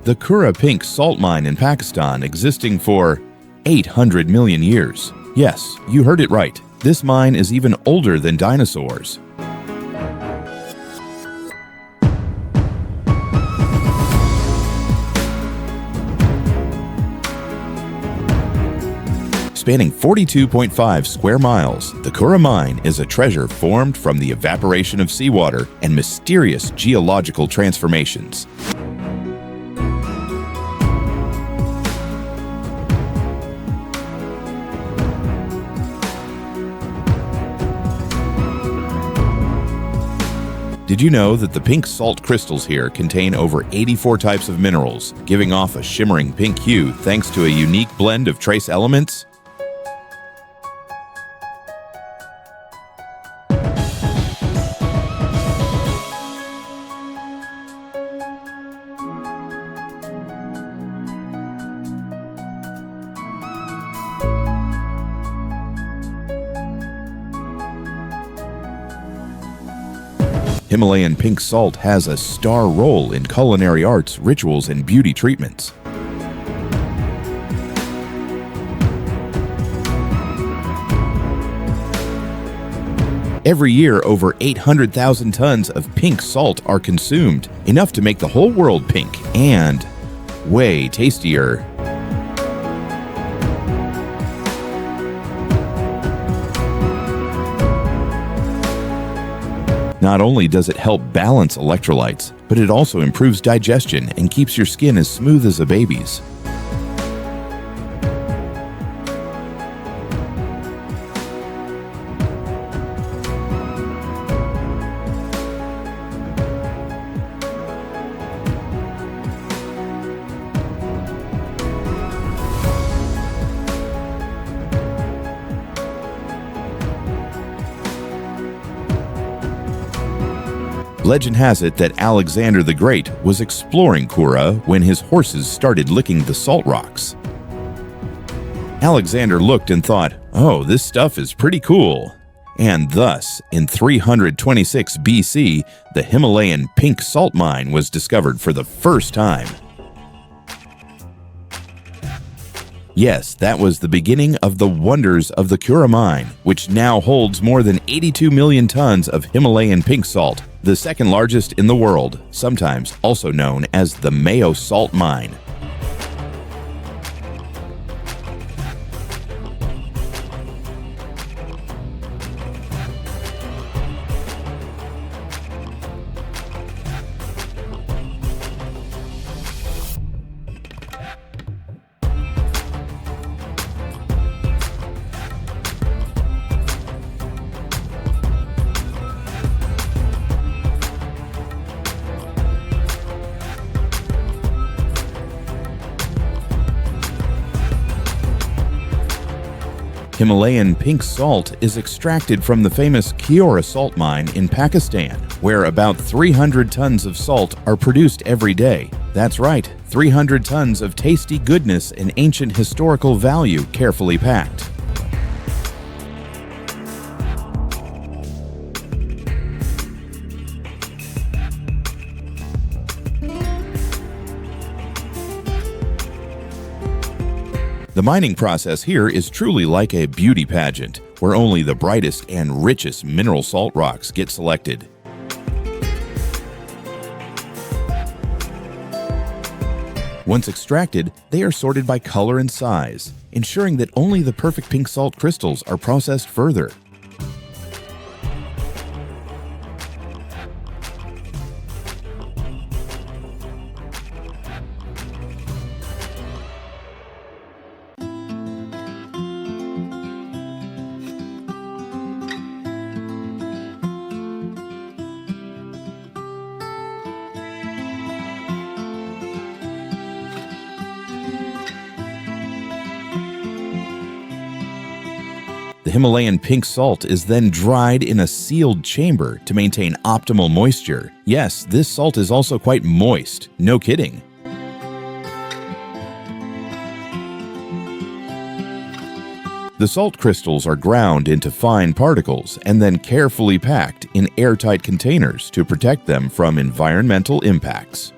The Kura Pink salt mine in Pakistan existing for 800 million years. Yes, you heard it right. This mine is even older than dinosaurs. Spanning 42.5 square miles, the Kura mine is a treasure formed from the evaporation of seawater and mysterious geological transformations. Did you know that the pink salt crystals here contain over 84 types of minerals, giving off a shimmering pink hue thanks to a unique blend of trace elements? Himalayan pink salt has a star role in culinary arts, rituals, and beauty treatments. Every year, over 800,000 tons of pink salt are consumed, enough to make the whole world pink and way tastier. Not only does it help balance electrolytes, but it also improves digestion and keeps your skin as smooth as a baby's. Legend has it that Alexander the Great was exploring Kura when his horses started licking the salt rocks. Alexander looked and thought, "Oh, this stuff is pretty cool." And thus, in 326 BC, the Himalayan pink salt mine was discovered for the first time. Yes, that was the beginning of the wonders of the Kura mine, which now holds more than 82 million tons of Himalayan pink salt, the second largest in the world, sometimes also known as the Mayo Salt Mine. Himalayan pink salt is extracted from the famous Kiora salt mine in Pakistan, where about 300 tons of salt are produced every day. That's right, 300 tons of tasty goodness and ancient historical value carefully packed. The mining process here is truly like a beauty pageant, where only the brightest and richest mineral salt rocks get selected. Once extracted, they are sorted by color and size, ensuring that only the perfect pink salt crystals are processed further. The Himalayan pink salt is then dried in a sealed chamber to maintain optimal moisture. Yes, this salt is also quite moist. No kidding. The salt crystals are ground into fine particles and then carefully packed in airtight containers to protect them from environmental impacts.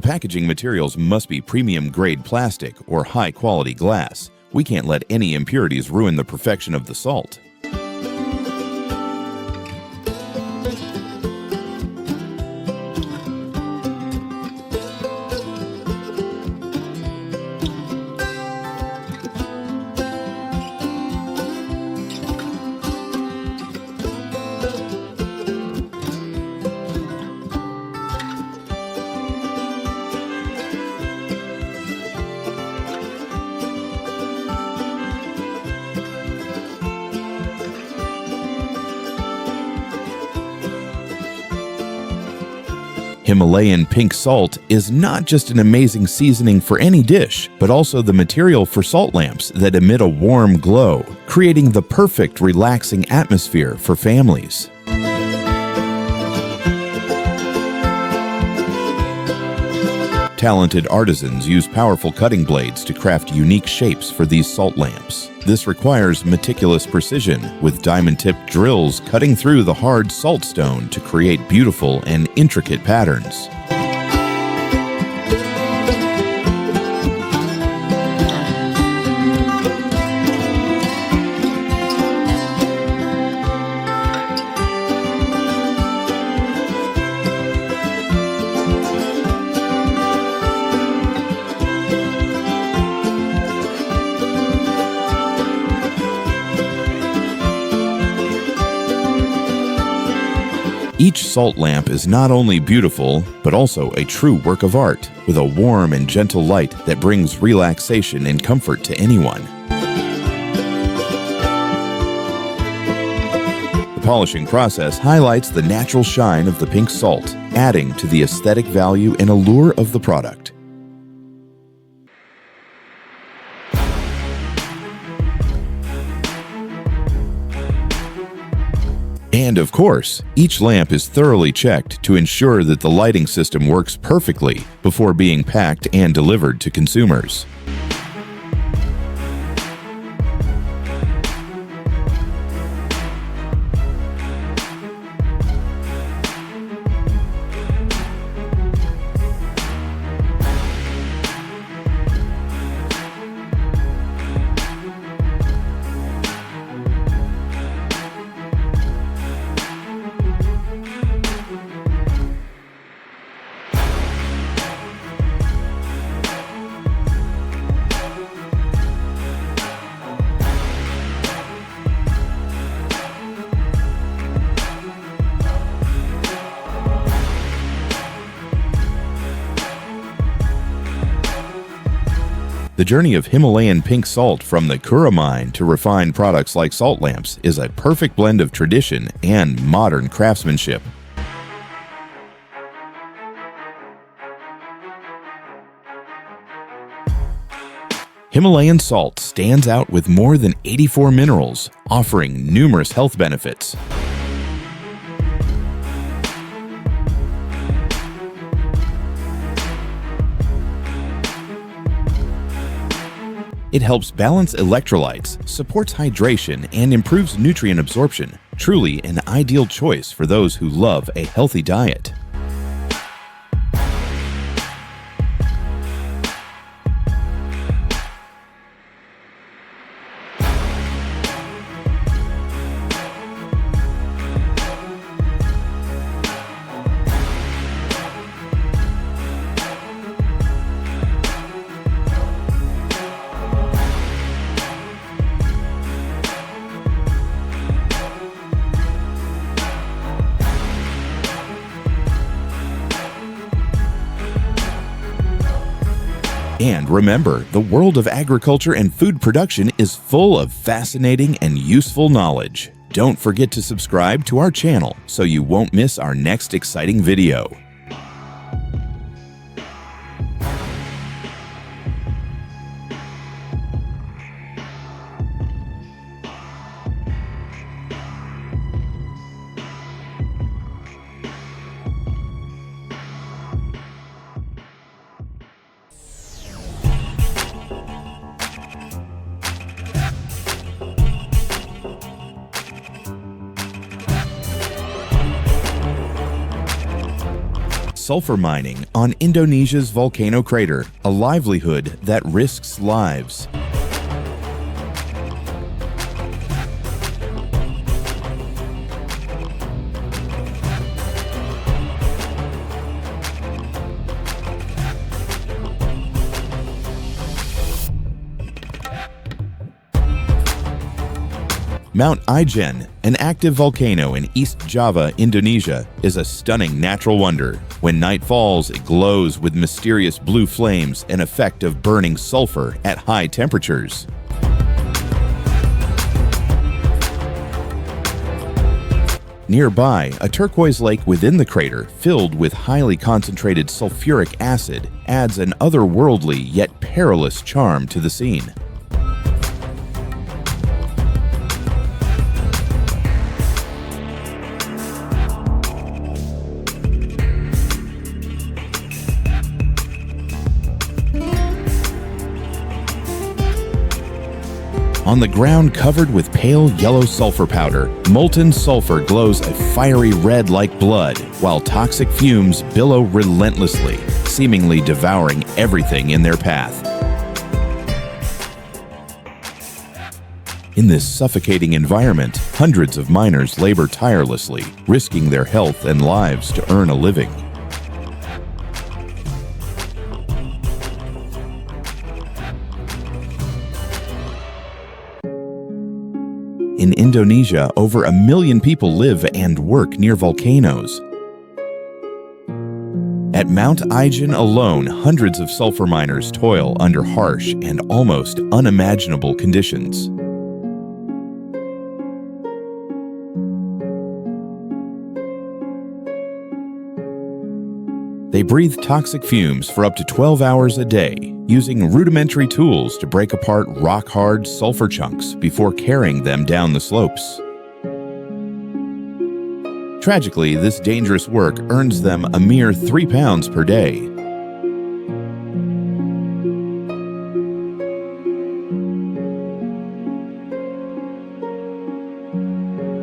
packaging materials must be premium-grade plastic or high-quality glass. We can't let any impurities ruin the perfection of the salt. Himalayan pink salt is not just an amazing seasoning for any dish, but also the material for salt lamps that emit a warm glow, creating the perfect relaxing atmosphere for families. Talented artisans use powerful cutting blades to craft unique shapes for these salt lamps. This requires meticulous precision, with diamond-tipped drills cutting through the hard salt stone to create beautiful and intricate patterns. Each salt lamp is not only beautiful, but also a true work of art, with a warm and gentle light that brings relaxation and comfort to anyone. The polishing process highlights the natural shine of the pink salt, adding to the aesthetic value and allure of the product. And of course, each lamp is thoroughly checked to ensure that the lighting system works perfectly before being packed and delivered to consumers. The journey of Himalayan pink salt from the Kura mine to refined products like salt lamps is a perfect blend of tradition and modern craftsmanship. Himalayan salt stands out with more than 84 minerals, offering numerous health benefits. It helps balance electrolytes, supports hydration, and improves nutrient absorption. Truly an ideal choice for those who love a healthy diet. And remember, the world of agriculture and food production is full of fascinating and useful knowledge. Don't forget to subscribe to our channel so you won't miss our next exciting video. sulfur mining on Indonesia's volcano crater, a livelihood that risks lives. Mount Ijen, an active volcano in East Java, Indonesia, is a stunning natural wonder. When night falls, it glows with mysterious blue flames, an effect of burning sulfur at high temperatures. Nearby, a turquoise lake within the crater, filled with highly concentrated sulfuric acid, adds an otherworldly yet perilous charm to the scene. On the ground covered with pale yellow sulfur powder, molten sulfur glows a fiery red like blood, while toxic fumes billow relentlessly, seemingly devouring everything in their path. In this suffocating environment, hundreds of miners labor tirelessly, risking their health and lives to earn a living. In Indonesia, over 1 million people live and work near volcanoes. At Mount Ijen alone, hundreds of sulfur miners toil under harsh and almost unimaginable conditions. They breathe toxic fumes for up to 12 hours a day, using rudimentary tools to break apart rock-hard sulfur chunks before carrying them down the slopes. Tragically, this dangerous work earns them a mere 3 pounds per day.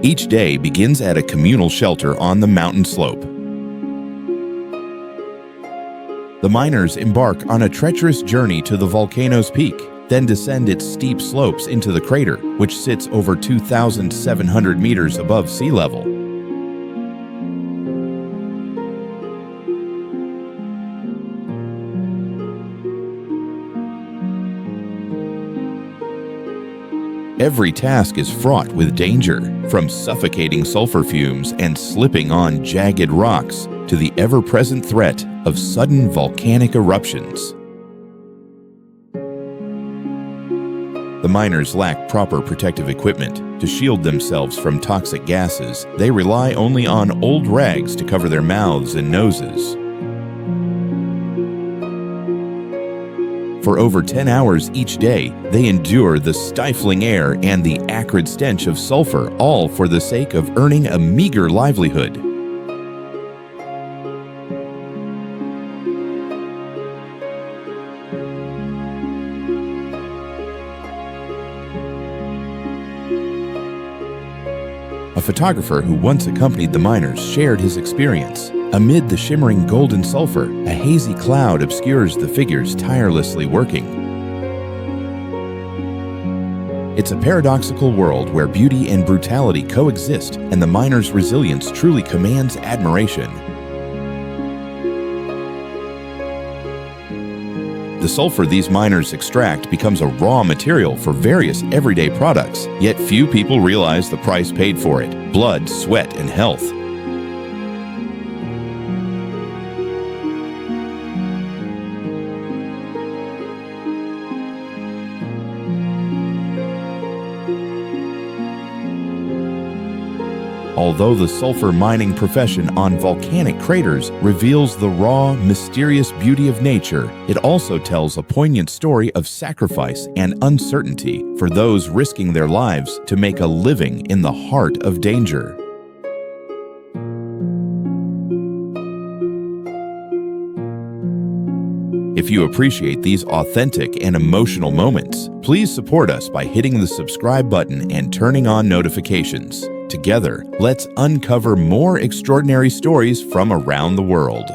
Each day begins at a communal shelter on the mountain slope. The miners embark on a treacherous journey to the volcano's peak, then descend its steep slopes into the crater, which sits over 2,700 meters above sea level. Every task is fraught with danger, from suffocating sulfur fumes and slipping on jagged rocks to the ever-present threat of sudden volcanic eruptions. The miners lack proper protective equipment. To shield themselves from toxic gases, they rely only on old rags to cover their mouths and noses. For over 10 hours each day, they endure the stifling air and the acrid stench of sulfur, all for the sake of earning a meager livelihood. A photographer who once accompanied the miners shared his experience. Amid the shimmering golden sulfur, a hazy cloud obscures the figures tirelessly working. It's a paradoxical world where beauty and brutality coexist, and the miners' resilience truly commands admiration. The sulfur these miners extract becomes a raw material for various everyday products, yet few people realize the price paid for it: blood, sweat, and health. Although the sulfur mining profession on volcanic craters reveals the raw, mysterious beauty of nature, it also tells a poignant story of sacrifice and uncertainty for those risking their lives to make a living in the heart of danger. If you appreciate these authentic and emotional moments, please support us by hitting the subscribe button and turning on notifications. Together, let's uncover more extraordinary stories from around the world.